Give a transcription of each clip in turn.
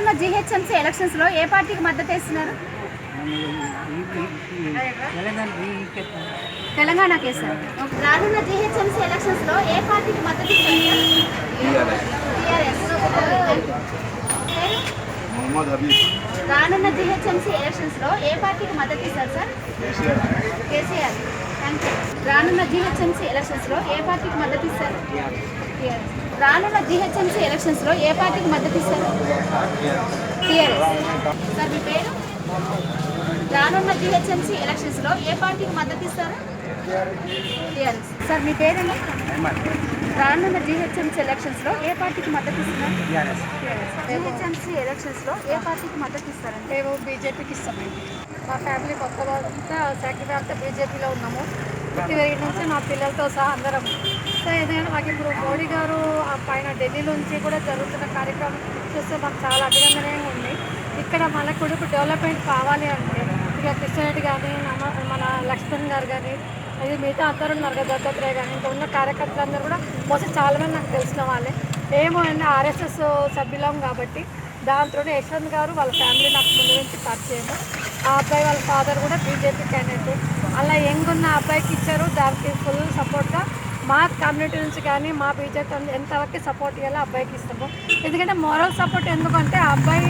రానున్న GHMC elections లో ఏ పార్టీకి మద్దతు ఇస్తున్నారు? తెలంగాణకి ఇస్తారు. రానున్న జిహెచ్ఎంసీ ఎలక్షన్స్ లో ఏ పార్టీకి మద్దతు ఇస్తారు? రానున్న జిహెచ్ఎంసీ ఎలక్షన్స్ లో ఏ పార్టీకి మద్దతు ఇస్తారు సార్? కేసీఆర్. Thank you. రానున్న జిహెచ్ఎంసీ ఎలక్షన్స్ లో ఏ పార్టీకి మద్దతు ఇస్తారు? రానున్న జిహెచ్ఎంసీ ఎలక్షన్స్ లో ఏ పార్టీకి మద్దతు ఇస్తారు? టీఆర్ఎస్. సార్ మీ పేరు? రానున్న జిహెచ్ఎంసీ ఎలక్షన్స్ లో ఏ పార్టీకి మద్దతు ఇస్తారు? టీఆర్ఎస్. సార్ మీ పేరండి? రానున్న జిహెచ్ఎంసీ ఎలక్షన్స్ లో ఏ పార్టీకి మద్దతు ఇస్తున్నారు? జిహెచ్ఎంసీ ఎలక్షన్స్ లో ఏ పార్టీకి మద్దతు ఇస్తారండి? మేము బీజేపీకి ఇస్తామండి. మా ఫ్యామిలీ కొత్త అంతా సెకండ్ అంతా బీజేపీలో ఉన్నాము. పుట్టి పెరిగిన నుంచి మా పిల్లలతో సహా అందరం. సో ఎందుకంటే మాకు ఇప్పుడు మోడీ గారు ఆ పైన ఢిల్లీ నుంచి కూడా జరుగుతున్న కార్యక్రమం చూస్తే మాకు చాలా అభినందనీయంగా ఉంది. ఇక్కడ మనకు కూడా ఇప్పుడు డెవలప్మెంట్ కావాలి అంటే ఇక కృష్ణరెడ్డి కానీ మన లక్ష్మణ్ గారు కానీ అది మిగతా అందరూ ఉన్నారు కదా, దత్తాత్రేయ కానీ ఇంకా ఉన్న కార్యకర్తలు అందరూ కూడా మోసం చాలామంది నాకు తెలిసిన వాళ్ళే. ఏమో అంటే ఆర్ఎస్ఎస్ సభ్యులం కాబట్టి దాంతో యశ్వంత్ గారు వాళ్ళ ఫ్యామిలీ నాకు ముందు నుంచి పరిచయము. ఆ అబ్బాయి వాళ్ళ ఫాదర్ కూడా బీజేపీ క్యాండిడేట్. అలా ఉన్న అబ్బాయికి ఇచ్చారు. దానికి ఫుల్ సపోర్ట్గా మా కమ్యూనిటీ నుంచి కానీ మా బీజేపీ ఎంతవరకు సపోర్ట్ ఇవ్వాలో అబ్బాయికి ఇస్తాము. ఎందుకంటే మోరల్ సపోర్ట్ ఎందుకంటే ఆ అబ్బాయి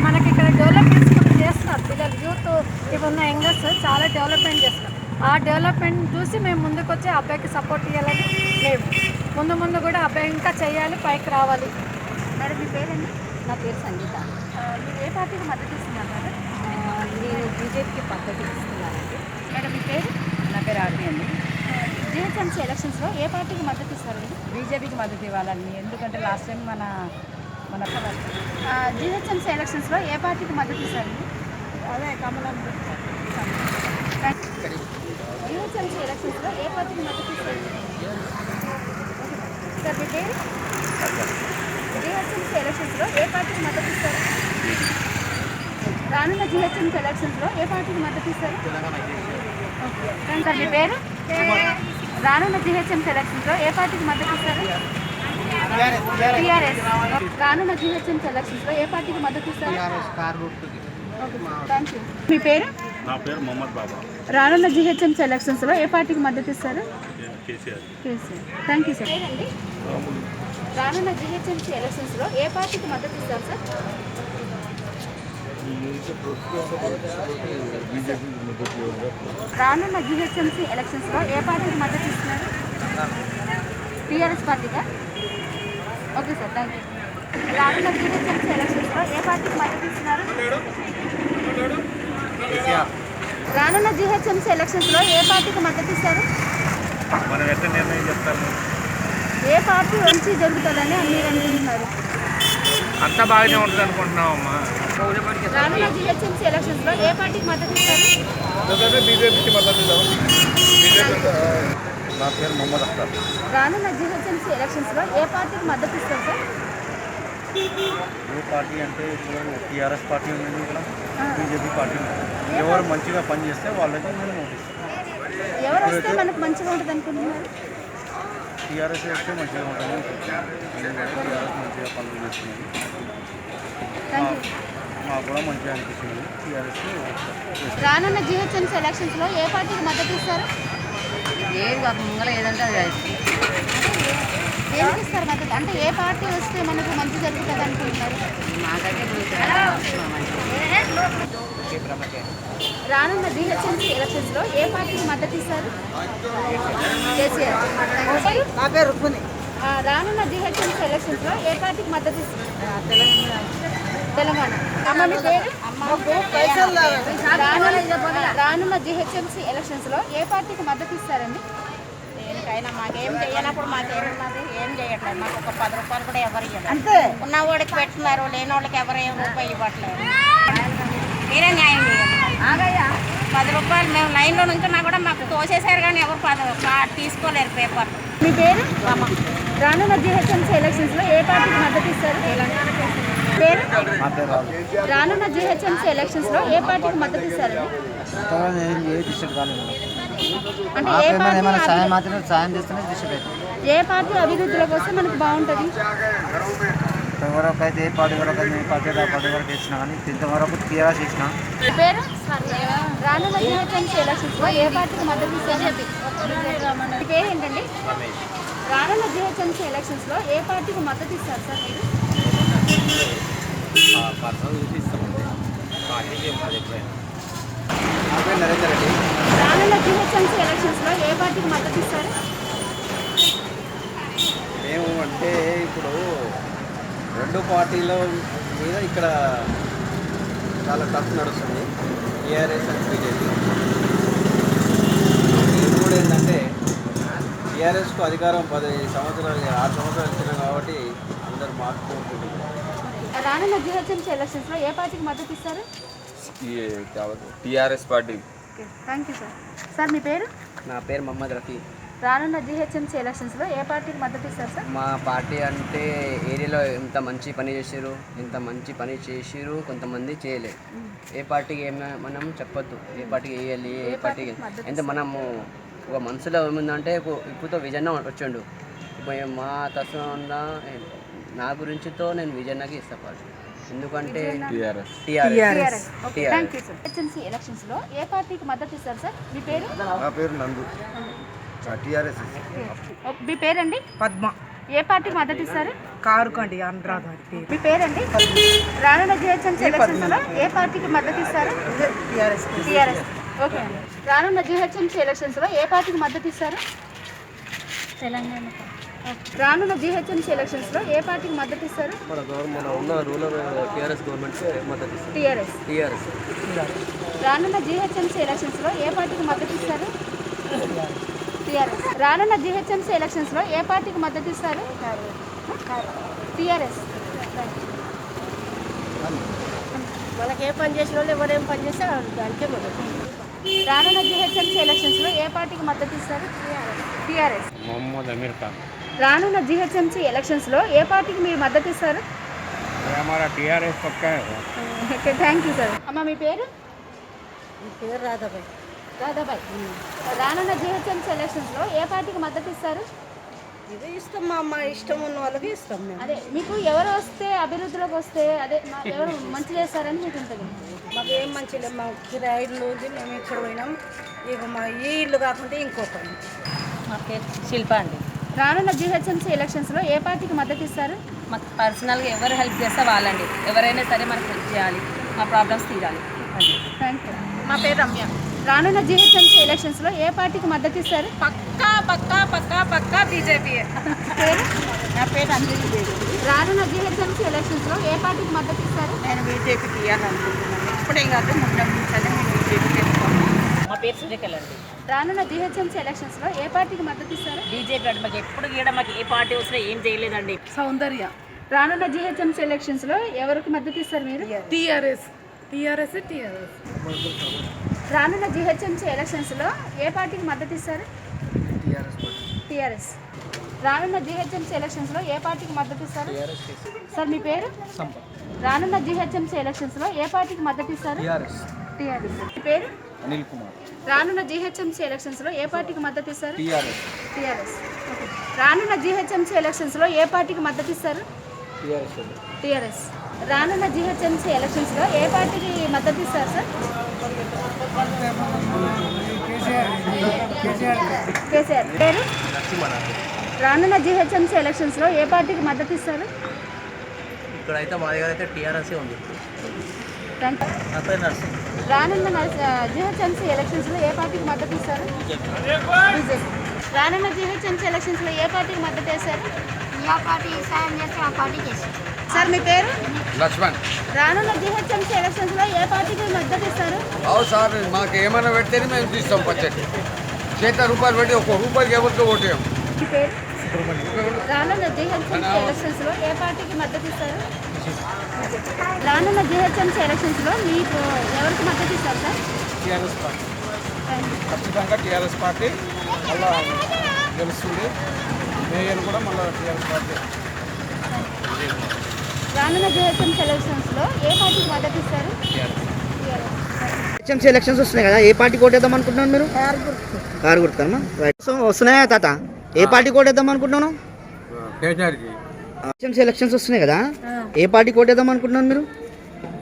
మనకి ఇక్కడ డెవలప్మెంట్స్ చేస్తున్నారు. పిల్లలు యూత్ ఇప్పుడున్న యంగర్స్ చాలా డెవలప్మెంట్ చేస్తున్నారు. ఆ డెవలప్మెంట్ చూసి మేము ముందుకు వచ్చి అబ్బాయికి సపోర్ట్ ఇవ్వాలని మేము ముందు కూడా అబ్బాయి ఇంకా చేయాలి, పైకి రావాలి. మేడం మీ పేరండి? నా పేరు సంగీత. మీరు ఏ పార్టీకి మద్దతు ఇస్తున్నారు మేడం? నేను బీజేపీకి మద్దతు ఇస్తున్నానండి. మేడం మీ పేరు? నా పేరు ఆర్మీ అండి. జిహెచ్ఎంసీ ఎలక్షన్స్ లో ఏ పార్టీకి మద్దతు ఇస్తారండి? బీజేపీకి మద్దతు ఇవ్వాలండి. ఎందుకంటే లాస్ట్ టైం మన జిహెచ్ఎంసీ ఎలక్షన్స్ లో ఏ పార్టీకి మద్దతు ఇస్తారండి? అదే కమలం. జిహెచ్ఎంసీ ఎలక్షన్స్ లో ఏ పార్టీకి మద్దతు ఇస్తారు? సార్ మీ పేరు? జిహెచ్ఎంసీ ఎలక్షన్స్ లో ఏ పార్టీకి మద్దతు ఇస్తారు? రానున్న జిహెచ్ఎంసీ ఎలక్షన్స్ లో ఏ పార్టీకి మద్దతు ఇస్తారు? సార్ మీ పేరు? రానున్న జిహెచ్ఎంసీ ఎలక్షన్స్ లో ఏ పార్టీకి మద్దతు ఇస్తారు? టీఆర్ఎస్. రానున్న జిహెచ్ఎంసీ ఎలక్షన్స్ లో ఏ పార్టీకి మద్దతు ఇస్తారు? Thank you. మీ పేరు? నా పేరు మొహమ్మద్ బాబా. రానున్న జిహెచ్ఎంసీ ఎలక్షన్స్ లో ఏ పార్టీకి మద్దతు ఇస్తారు? కేసీఆర్. Thank you sir. రానున్న జిహెచ్ఎంసీ ఎలక్షన్స్ లో ఏ పార్టీకి మద్దతు ఇస్తారు సార్? రానున్న జిహెచ్ఎంసీ ఎలక్షన్స్ లో ఏ పార్టీకి మద్దతు ఇస్తున్నారు? టీఆర్ఎస్ పార్టీగా? Okay sir, thank you. రానున్న జిహెచ్ఎంసీ ఎలక్షన్స్ లో ఏ పార్టీకి మద్దతు ఇస్తున్నారు? రానున్న జిహెచ్ఎంసీ ఎలక్షన్స్ లో ఏ పార్టీకి మద్దతు ఇస్తారు? మనం ఎట్లా నిర్ణయం చెప్తాము? ఏ పార్టీ మంచి జరుగుతుందని మీరు అనుకుంటున్నారు? అంతా బాగానే ఉంటుంది అనుకుంటున్నామమ్మా. రానున్న జిహెచ్ఎంసీ ఎలక్షన్స్ లో ఏ పార్టీకి మద్దతు ఇస్తారు? బీజేపీకి మద్దతు. నా పేరు మొహమ్మద్ అఖ్తర్. రానున్న జిహెచ్ఎంసీ ఎలక్షన్స్ లో ఏ పార్టీకి మద్దతు ఇస్తారు సార్? ఏ పార్టీ అంటే ఇప్పుడు టీఆర్ఎస్ పార్టీ ఉంది, ఇక్కడ బీజేపీ పార్టీ ఉంది. ఎవరు మంచిగా పనిచేస్తే వాళ్ళకి నేను నోటిస్తాను. ఎవరు వస్తే మనకు మంచిగా ఉంటుంది అనుకుంటున్నారు? టీఆర్ఎస్ వస్తే మంచిగా ఉంటుంది అనుకుంటున్నాను. టీఆర్ఎస్ మంచిగా పనులు చేస్తున్నది, మాకు కూడా మంచిగా అనిపిస్తుంది. టీఆర్ఎస్. రానున్న జిహెచ్ఎంసీ ఎలక్షన్స్ లో ఏ పార్టీకి మద్దతు ఇస్తారు? ఏది కాదు ముంగల ఏదంటే అది ఏమి ఇస్తారు మద్దతు? అంటే ఏ పార్టీ వస్తే మనకు మంచి జరుగుతుంది అనుకుంటున్నారు? రానున్న జిహెచ్ఎంసీ ఎలక్షన్స్ లో ఏ పార్టీకి మద్దతు ఇస్తారు? కేసీఆర్. నా పేరు రుక్మిణి. రానున్న జిహెచ్ఎంసీ ఎలక్షన్స్ లో ఏ పార్టీకి మద్దతు ఇస్తారు? తెలంగాణ. అమ్మ మీ పేరు? రానున్న జిహెచ్ఎంసీ ఎలక్షన్స్ లో ఏ పార్టీకి మద్దతు ఇస్తారండి? దేనికైనా మాకేం చేయనప్పుడు మాకేమున్నది? ఏం చేయట్లేదు. మాకు ఒక 10 రూపాయలు కూడా ఎవరు ఇవ్వలేదు. అంతే. ఉన్నవాడికి పెట్టున్నారు, లేని వాళ్ళకి ఎవరు ఏం రూపాయి ఇవ్వట్లేదు. మీరే న్యాయం చేయాలి. 10 రూపాయలు మేము లైన్లో నుంచున్నా కూడా మాకు తోసేశారు, కానీ ఎవరు 10 తీసుకోలేరు పేపర్. మీ పేరు? రానున్న జిహెచ్ఎంసీ ఎలక్షన్స్ లో ఏ పార్టీకి మద్దతు ఇస్తారు? పేరు? రానున్న జిహెచ్ఎంసీ ఎలక్షన్స్ లో ఏ పార్టీకి మద్దతు ఇస్తారు? అంటే ఏ పార్టీ అభివృద్ధిలోకి వస్తే మనకు బాగుంటుంది? ఇప్పటివరకు అయితే ఏ పార్టీ వరకు అయితే పార్టీ వరకు ఇచ్చిన కానీ ఇంతవరకు టీఆర్ఎస్ ఇచ్చిన. మీ పేరు రానున్న జిహెచ్ఎంసీ ఎలక్షన్స్ లో ఏ పార్టీకి మద్దతు ఇస్తారు? మీ పేరు ఏంటండి? రానున్న జిహెచ్ఎంసీ ఎలక్షన్స్ లో ఏ పార్టీకి మద్దతు ఇస్తారు సార్ మీరు? నరేందర్ రెడ్డి. రానున్న జిహెచ్ఎంసీ ఎలక్షన్స్ లో ఏ పార్టీకి మద్దతు ఇస్తారు? మేము అంటే ఇప్పుడు రెండు పార్టీల మీద ఇక్కడ చాలా టఫ్ నడుస్తుంది, టీఆర్ఎస్ అండ్ బీజేపీ. ఇది కూడా ఏంటంటే టీఆర్ఎస్కు అధికారం 6 సంవత్సరాలు ఇచ్చిన కాబట్టి అందరూ మార్పు కోరుకుంటున్నారు. రానున్న జిహెచ్ఎంసీ ఎలక్షన్స్ లో ఏ పార్టీకి మద్దతు ఇస్తారు? TRS party. Thank you sir. Sir మీ పేరు? నా పేరు మహమ్మద్ రఫీ. రానున్న జిహెచ్ఎంసీ ఎలక్షన్స్ లో ఏ పార్టీకి మద్దతు ఇస్తారు సార్? మా పార్టీ అంటే ఏరియాలో ఎంత మంచి పని చేసిరు కొంతమంది చేయలేదు. ఏ పార్టీకి మనం చెప్పొద్దు, ఏ పార్టీకి వేయాలి, ఏ పార్టీకి అంటే మనము ఒక మనసులో ఏముందంటే ఇప్పుడు విజయన్న వచ్చిండు, ఇప్పుడు మా తస్సున్న నా గురించితో నేను విజయన్నకి ఇస్తాను పార్టీ. ఎందుకంటే TRS. Thank you sir. GHMC elections లో ఏ పార్టీకి మద్దతు ఇస్తారు సార్? మీ పేరు? నా పేరు నందు, టీఆర్ఎస్. మీ పేరండి? పద్మ. ఏ పార్టీకి మద్దతు ఇస్తారు? కారుకండి అనురాధ. మీ పేరండి? రానున్న జిహెచ్ఎంసీ ఎలక్షన్స్ లో ఏ పార్టీకి మద్దతు ఇస్తారు? టీఆర్ఎస్. ఓకే అండి. రానున్న జిహెచ్ఎంసీ ఎలక్షన్స్ లో ఏ పార్టీకి మద్దతు ఇస్తారు? తెలంగాణ. రానున్న జిహెచ్ఎంసీ ఎలక్షన్స్ లో ఏ పార్టీకి మద్దతు ఇస్తారు? మన ఉన్న రూరల్ టీఆర్ఎస్ గవర్నమెంట్ మద్దతు ఇస్తుంది. టీఆర్ఎస్. రానున్న జిహెచ్ఎంసీ ఎలక్షన్స్ లో ఏ పార్టీకి మద్దతు ఇస్తారు? టీఆర్ఎస్. రానున్న జిహెచ్ఎంసీ ఎలక్షన్స్ లో ఏ పార్టీకి మద్దతు ఇస్తారు? టీఆర్ఎస్. వాళ్ళకి ఏ పని చేసిన వాళ్ళు ఎవరేం పని చేస్తే దానికే మొదలు. రానున్న జిహెచ్ఎంసీ ఎలక్షన్స్ లో ఏ పార్టీకి మద్దతు ఇస్తారు? టీఆర్ఎస్. మొహమ్మద్ అమీర్ ఖాన్. రానున్న జిహెచ్ఎంసీ ఎలక్షన్స్ లో ఏ పార్టీకి మీరు మద్దతు ఇస్తారు? టీఆర్ఎస్ పక్కా. Okay, thank you sir. అమ్మ మీ పేరు? పేరు రాధాబాయ్. రాధాబాయ్. రానున్న జిహెచ్ఎంసీ ఎలక్షన్స్ లో ఏ పార్టీకి మద్దతు ఇస్తారు? ఇది ఇస్తాం, మా ఇష్టం ఉన్న వాళ్ళకి ఇస్తాం మేము. అదే మీకు ఎవరు వస్తే అభివృద్ధిలోకి వస్తే అదే ఎవరు మంచి చేస్తారని మీకు ఉంటుంది. మాకు ఏం మంచి లేదు, మా కిరాయిలు మేము ఇక్కడ పోయినాం. ఇక మా ఈ ఇల్లు కాకుండా ఇంకొక. మా పేరు శిల్ప అండి. రానున్న జిహెచ్ఎంసీ ఎలక్షన్స్ లో ఏ పార్టీకి మద్దతు ఇస్తారు? మాకు పర్సనల్గా ఎవరు హెల్ప్ చేస్తే వాళ్ళండి. ఎవరైనా సరే మనకు హెల్ప్ చేయాలి, మా ప్రాబ్లమ్స్ తీరాలి. Thank you. మా పేరు రమ్య. రానున్న జిహెచ్ఎంసీ ఎలక్షన్స్ లో ఏ పార్టీకి మద్దతు ఇస్తారు? పక్కా బీజేపీ. పేరు? నా పేరు అంజలి దేవి. రానున్న జిహెచ్ఎంసీ ఎలక్షన్స్ లో ఏ పార్టీకి మద్దతు ఇస్తారు? నేను బీజేపీకి ఇవ్వాలనుకుంటున్నాను. ఇప్పుడే కాదు, ముందు నుంచే నేను బీజేపీకి. మా పేరు సురేఖల్ అండి. రానున్న జిహెచ్ఎంసీ ఎలక్షన్స్ లో ఏ పార్టీకి మద్దతు ఇస్తారు? బీజేపీ అంటే మాకు ఎప్పుడు గీయడం, మాకు ఏ పార్టీ వచ్చినా ఏం చేయలేదండి. సౌందర్య. రానున్న జిహెచ్ఎంసీ ఎలక్షన్స్ లో ఎవరికి మద్దతు ఇస్తారు మీరు? టీఆర్ఎస్. రానున్న జిహెచ్ఎంసీ ఎలక్షన్స్ లో ఏ పార్టీకి మద్దతు ఇస్తారు? టీఆర్ఎస్. రానున్న జిహెచ్ఎంసీ ఎలక్షన్స్ లో ఏ పార్టీకి మద్దతు ఇస్తారు? సార్ మీ పేరు? రానున్న జిహెచ్ఎంసీ ఎలక్షన్స్ లో ఏ పార్టీకి మద్దతు ఇస్తారు? టీఆర్ఎస్. మీ పేరు? అనిల్ కుమార్. రానున్న జిహెచ్ఎంసీ ఎలక్షన్స్ లో ఏ పార్టీకి మద్దతు ఇస్తారు? టీఆర్ఎస్. రానున్న జిహెచ్ఎంసీ ఎలక్షన్స్ లో ఏ పార్టీకి మద్దతు ఇస్తారు? టీఆర్ఎస్. రానున్న జిహెచ్ఎంసీ ఎలక్షన్స్ లో ఏ పార్టీకి మద్దతు ఇస్తారు సార్? కేసీఆర్. పేరు? రానున్న జిహెచ్ఎంసీ ఎలక్షన్స్ లో ఏ పార్టీకి మద్దతు ఇస్తారు? ఇక్కడైతే మా దగ్గర అయితే టీఆర్ఎస్ ఉంది. Thank you. నా పేరు నర్సింగ్. రానున్న జిహెచ్ఎంసీ ఎలక్షన్స్ లో ఏ పార్టీకి మద్దతు ఇస్తారు? బీజేపీ. రానున్న జిహెచ్ఎంసీ ఎలక్షన్స్ లో ఏ పార్టీకి మద్దతు ఇస్తారు? సార్ మీ పేరు? లక్ష్మణ్. రానున్న జిహెచ్ఎంసీ ఎలక్షన్స్ లో ఏ పార్టీకి మద్దతు ఇస్తారు? అవు సార్, మాకు ఏమైనా పెడితేనే మేము తీస్తాం. పచ్చడి ₹100 పెట్టి ₹1 ఎవరికి ఓటేయం. మీ పేరు? రానున్న జిహెచ్ఎంసీ ఎలక్షన్స్ లో ఏ పార్టీకి మద్దతు ఇస్తారు? రానున్న జిహెచ్ఎంసీ ఎలక్షన్స్ లో మీకు ఎవరికి మద్దతు ఇస్తారు సార్? TRS party. ఖచ్చితంగా టీఆర్ఎస్ పార్టీ మళ్ళా గెలుస్తుంది. మేయర్ కూడా మళ్ళీ టీఆర్ఎస్ పార్టీ. రానున్న జిహెచ్ఎంసీ ఎలక్షన్స్ లో ఏ పార్టీకి మద్దతు ఇస్తారు? జిహెచ్ఎంసీ ఎలక్షన్స్ వస్తున్నాయి కదా, ఏ పార్టీ కోటేద్దాం అనుకుంటున్నాను మీరు? కారు గుర్తున్నా. సో వస్తున్నాయా తాత, ఏ పార్టీ కోటేద్దాం అనుకుంటున్నాను? జిహెచ్ఎంసీ ఎలక్షన్స్ వస్తున్నాయి కదా, ఏ పార్టీ కోటేద్దాం అనుకుంటున్నారు మీరు?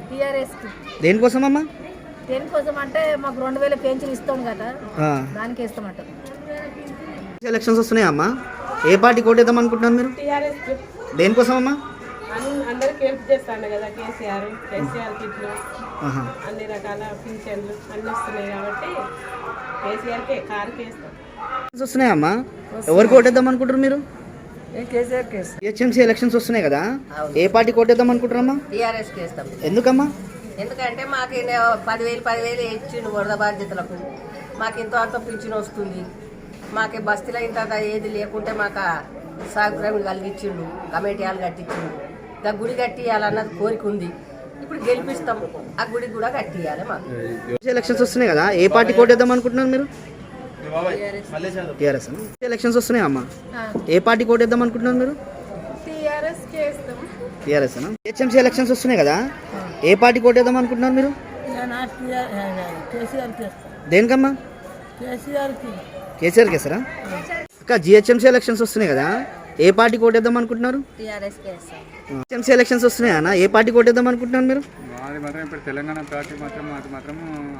టీఆర్ఎస్కి. దేనికోసం అమ్మా? దేనికోసం అంటే మాకు 2000 పెన్షన్ ఇస్తాం కదా, దానికి ఇస్తామంట. ఎలక్షన్స్ వస్తున్నాయి అమ్మా, ఏ పార్టీ కోటేద్దాం అనుకుంటున్నారు మీరు? దేనికోసం అమ్మా? అందరికి హెల్ప్ చేస్తాను కదా కేసీఆర్ కిట్లు అన్ని రకాల పింఛన్లు అన్నీ వస్తున్నాయి కాబట్టి కేసీఆర్కే కారుకి వేస్తాం. వస్తున్నాయి అమ్మా, ఎవరికి కోటేద్దాం అనుకుంటారు మీరు? కేసీఆర్ కేసు. జిహెచ్ఎంసీ ఎలక్షన్స్ వస్తున్నాయి కదా, ఏ పార్టీ కోటేద్దాం అనుకుంటారమ్మా? టీఆర్ఎస్కి వేస్తాం. ఎందుకమ్మా? ఎందుకంటే మాకు 10,000 ఇచ్చిండు వరద బాధ్యతలకు, మాకు ఇంత అంత పింఛన్ వస్తుంది, మాకు బస్తీలో ఇంత ఏది లేకుంటే మాకు సౌకర్యం కలిగించిండు, కమిటీ హాల్ కట్టించిండు, ఇంకా గుడి కట్టియాలన్నది కోరిక ఉంది, ఇప్పుడు గెలిపిస్తాం, ఆ గుడి కూడా కట్టియాలి మాకు. ఎలక్షన్స్ వస్తున్నాయి కదా, ఏ పార్టీ కోటేద్దాం అనుకుంటున్నారు మీరు? టీఆర్ఎస్. ఎలక్షన్స్ వస్తున్నాయి అమ్మా, ఏ పార్టీ కోటేద్దాం అనుకుంటున్నారు మీరు? టీఆర్ఎస్కి వేస్తాం. టీఆర్ఎస్. జిహెచ్ఎంసీ ఎలక్షన్స్ వస్తున్నాయి కదా, ఏ పార్టీ కోటేద్దాం అనుకుంటున్నారు మీరు? కేసీఆర్కి వేస్తాం. దేనికమ్మా? కేసీఆర్కి. కేసీఆర్కి వేస్తారా? అక్క, జిహెచ్ఎంసీ ఎలక్షన్స్ వస్తున్నాయి కదా, ఏ పార్టీ కోటేద్దాం అనుకుంటున్నారు? టీఆర్ఎస్కి వేస్తాం. జిహెచ్ఎంసీ ఎలక్షన్స్ వస్తున్నాయి అన్న, ఏ పార్టీ కోటేద్దాం అనుకుంటున్నారు మీరు? మాది మాత్రం ఇప్పుడు తెలంగాణ పార్టీ మాత్రం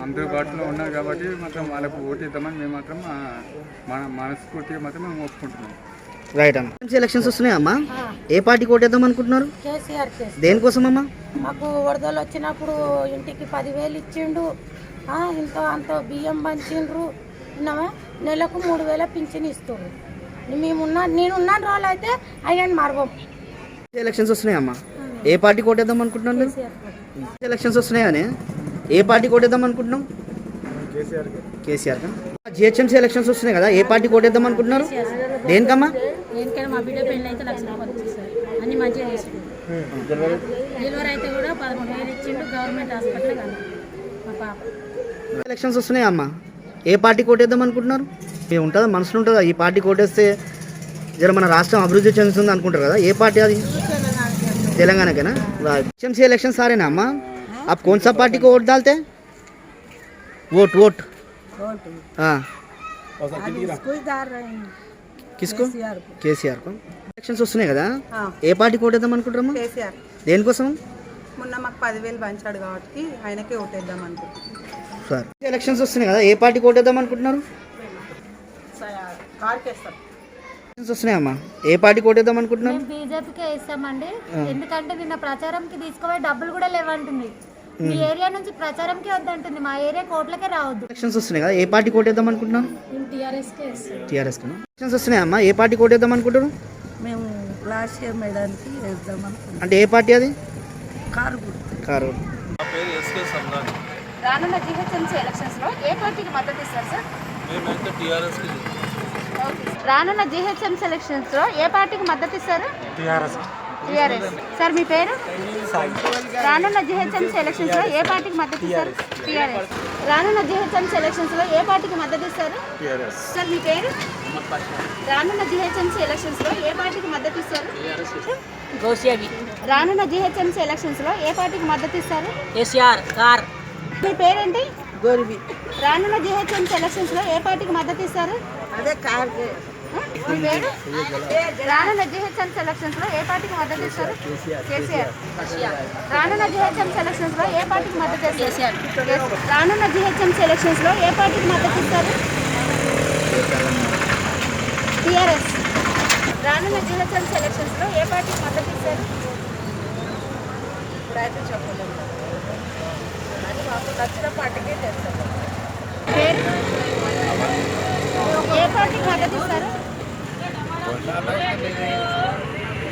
అందుబాటులో ఉన్నారు కాబట్టి మాత్రం వాళ్ళకు ఓటు ఇద్దామని మేము మాత్రం మన మనస్ఫూర్తిగా మాత్రం మేము ఒప్పుకుంటున్నాం. రైట్ అన్న. జిహెచ్ఎంసీ ఎలక్షన్స్ వస్తున్నాయి అమ్మా, ఏ పార్టీ కోటేద్దాం అనుకుంటున్నారు? కేసీఆర్కి. దేనికోసం అమ్మా? మాకు వరదలు వచ్చినప్పుడు ఇంటికి 10,000 ఇచ్చిండు, ఇంత అంత బియ్యం పంచిండ్రు, విన్నామా, నెలకు 3,000 పింఛన్ ఇస్తుండ్రు. నేనున్న రోజులు అయితే ఆయన మార్గం. ఎలక్షన్స్ వస్తున్నాయి అమ్మా, ఏ పార్టీ కోటేద్దాం అనుకుంటున్నారు మీరు? ఎలక్షన్స్ వస్తున్నాయని ఏ పార్టీ కోటేద్దాం అనుకుంటున్నాం? కేసీఆర్. జిహెచ్ఎంసీ ఎలక్షన్స్ వస్తున్నాయి కదా, ఏ పార్టీ కోటేద్దాం అనుకుంటున్నారు? దేనికమ్మా? దేనికైనా మా బిడ్డ పెళ్ళి అయితే 1,00,000 రూపాయలు ఇచ్చేసారు, అన్ని మంచిగా చేసిండు. డెలివరీ అయితే కూడా 11,000 ఇచ్చిండు, గవర్నమెంట్ హాస్పిటల్ కానీ మా పాప. ఎలక్షన్స్ వస్తున్నాయి అమ్మా, ఏ పార్టీ కోటేద్దాం అనుకుంటున్నారు? ఏ ఉంటుందా మనసులో ఉంటుందా, ఈ పార్టీ కోటేస్తే జర మన రాష్ట్రం అభివృద్ధి చెందుతుంది అనుకుంటారు కదా, ఏ పార్టీ అది? తెలంగాణకేనా? జిహెచ్ఎంసీ ఎలక్शन सारे ना अम्मा, आप कौन सा पार्टी को वोट डालते हैं? वोट हाँ, किसको? కేసీఆర్ को. ఎలక్షన్స్ వస్తున్నాయి కదా, ఏ పార్టీ కోటేద్దాం అనుకుంటారమ్మా? కేసీఆర్. దేనికోసం? మొన్న మాకు 10,000 పంచాడు కాబట్టి ఆయనకే ఓటేద్దాం అనుకుంటున్నాం. సార్, ఎలక్షన్స్ వస్తున్నాయి కదా, ఏ పార్టీ కోటేద్దాం అనుకుంటున్నారు? కారుకేస్తాం. వస్తున్నాయి అమ్మా, ఏ పార్టీ కోటేద్దాం అనుకుంటున్నారు? బీజేపీకే వేస్తామండి, ఎందుకంటే నిన్న ప్రచారంకి తీసుకుపోయి డబ్బులు కూడా లేవంటుంది. మీ ఏరియా నుంచి ప్రచారంకే వద్దంటుంది, మా ఏరియా కోట్లకే రావద్దు. ఎలక్షన్స్ వస్తున్నాయి కదా, ఏ పార్టీ కోటేద్దాం అనుకుంటున్నారు? టీఆర్ఎస్కే. టీఆర్ఎస్ కన్నా. ఎలక్షన్స్ వస్తున్నాయి అమ్మా, ఏ పార్టీ కోటేద్దాం అనుకుంటారు? మేము లాస్ట్ ఇయర్ మేడానికి వేద్దాం అనుకుంటున్నాం. అంటే ఏ పార్టీ అది? కారు. రానున్న జిహెచ్ఎంసీ ఎలక్షన్స్లో ఏ పార్టీకి మద్దతు ఇస్తారు సార్? రానున్న జిహెచ్ఎంసీ ఎలక్షన్స్లో ఏ పార్టీకి మద్దతు ఇస్తారు? టీఆర్ఎస్. సార్, మీ పేరు? రానున్న జిహెచ్ఎంసీ ఎలక్షన్స్లో ఏ పార్టీకి మద్దతు ఇస్తారు? టీఆర్ఎస్. రానున్న జిహెచ్ఎంసీ ఎలక్షన్స్లో ఏ పార్టీకి మద్దతు ఇస్తారు? సార్, మీ పేరు? రానున్న జిహెచ్ఎంసీ ఎలక్షన్స్లో ఏ పార్టీకి మద్దతు ఇస్తారు? రానున్న జిహెచ్ఎంసీ ఎలక్షన్స్లో ఏ పార్టీకి మద్దతు ఇస్తారు? కేసీఆర్ కార్. మీ పేరేంటి? గోరివి. రానున్న జిహెచ్ఎంసీ ఎలక్షన్స్లో ఏ పార్టీకి మద్దతు ఇస్తారు? అదే కారు. మీ పేరు? రానున్న జిహెచ్ఎంసీ ఎలక్షన్స్లో ఏ పార్టీకి మద్దతు ఇస్తారు? కేసీఆర్. రానున్న జిహెచ్ఎంసీ ఎలక్షన్స్లో ఏ పార్టీకి మద్దతు ఇస్తారు? రానున్న జిహెచ్ఎంసీ ఎలక్షన్స్లో ఏ పార్టీకి మద్దతు ఇస్తారు? టీఆర్ఎస్. రానున్న జిహెచ్ఎంసీ ఎలక్షన్స్లో ఏ పార్టీకి మద్దతు ఇస్తారు? ఇప్పుడైతే చెప్పలేము, అది మాకు నచ్చిన పార్టీకే చేస్తాం. పేరు? ఏ పార్టీకి మద్దతు ఇస్తారు?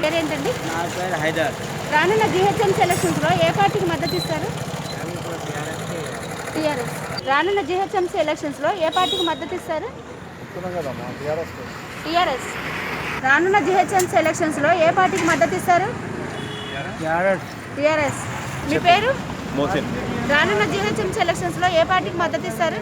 పేరేంటండి? రానున్న జిహెచ్ఎంసీ ఎలక్షన్స్లో ఏ పార్టీకి మద్దతు ఇస్తారు? టీఆర్ఎస్. రానున్న జిహెచ్ఎంసీ ఎలక్షన్స్లో ఏ పార్టీకి మద్దతు ఇస్తారు? టీఆర్ఎస్. రానున్న జిహెచ్ఎంసీ ఎలక్షన్స్లో ఏ పార్టీకి మద్దతు ఇస్తారు? టీఆర్ఎస్. మీ పేరు? రానున్న జిహెచ్ఎంసీ ఎలక్షన్స్లో ఏ పార్టీకి మద్దతు ఇస్తారు?